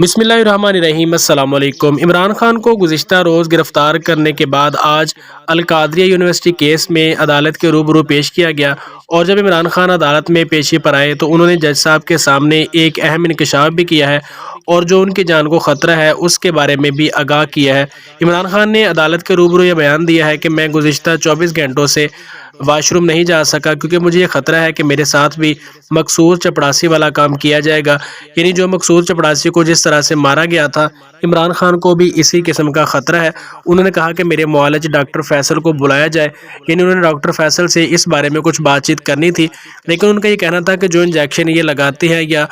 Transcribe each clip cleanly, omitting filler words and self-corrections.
बिस्मिल्लाहिर्रहमानिर्रहीम। अस्सलाम वालेकुम। इमरान खान को गुज़िश्ता रोज़ गिरफ़्तार करने के बाद आज अल-कादरिया यूनिवर्सिटी केस में अदालत के रूबरू पेश किया गया। और जब इमरान खान अदालत में पेशी पर आए तो उन्होंने जज साहब के सामने एक अहम इंकशाफ भी किया है और जो उनकी जान को ख़तरा है उसके बारे में भी आगाह किया है। इमरान खान ने अदालत के रूबरू यह बयान दिया है कि मैं गुज़िश्ता 24 घंटों से वाशरूम नहीं जा सका क्योंकि मुझे ये ख़तरा है कि मेरे साथ भी मकसूद चपड़ासी वाला काम किया जाएगा। यानी जो मकसूद चपड़ासी को जिस तरह से मारा गया था, इमरान खान को भी इसी किस्म का ख़तरा है। उन्होंने कहा कि मेरे मुआलिज डॉक्टर फैसल को बुलाया जाए। यानी उन्होंने डॉक्टर फैसल से इस बारे में कुछ बातचीत करनी थी, लेकिन उनका ये कहना था कि जो इंजेक्शन ये लगाते हैं या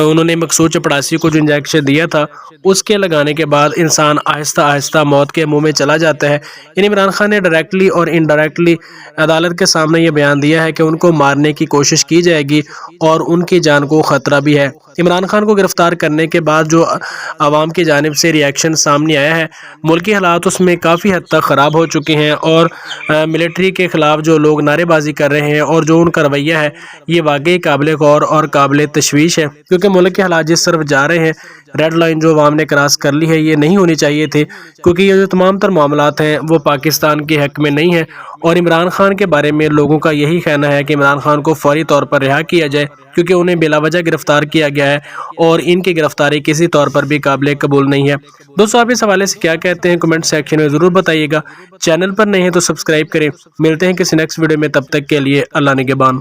उन्होंने मकसूद चपड़ासी को जो इंजेक्शन दिया था उसके लगाने के बाद इंसान आहिस्ता आहिस्ता मौत के मुँह में चला जाता है। यानी इमरान खान ने डायरेक्टली और इनडायरेक्टली अदालत के सामने ये बयान दिया है कि उनको मारने की कोशिश की जाएगी और उनकी जान को ख़तरा भी है। इमरान खान को गिरफ़्तार करने के बाद जो आवाम की जानिब से रिएक्शन सामने आया है, मुल्की हालात उसमें काफ़ी हद तक ख़राब हो चुके हैं और मिलिट्री के ख़िलाफ़ जो लोग नारेबाजी कर रहे हैं और जो उनका रवैया है ये वाकई काबिल गौर और काबिल तशवीश है, क्योंकि मुल्क के हालात जिस तरफ जा रहे हैं, रेड लाइन जो अवाम ने क्रॉस कर ली है ये नहीं होनी चाहिए थे, क्योंकि ये जो तमाम तर मामलात हैं वो पाकिस्तान के हक़ में नहीं है। और इमरान खान के बारे में लोगों का यही कहना है कि इमरान खान को फौरी तौर पर रिहा किया जाए, क्योंकि उन्हें बिला वजह गिरफ़्तार किया गया है और इनकी गिरफ़्तारी किसी तौर पर भी काबिल कबूल नहीं है। दोस्तों, आप इस हवाले से क्या कहते हैं कमेंट सेक्शन में ज़रूर बताइएगा। चैनल पर नए हैं तो सब्सक्राइब करें। मिलते हैं किसी नेक्स्ट वीडियो में, तब तक के लिए अल्लाह निगहबान।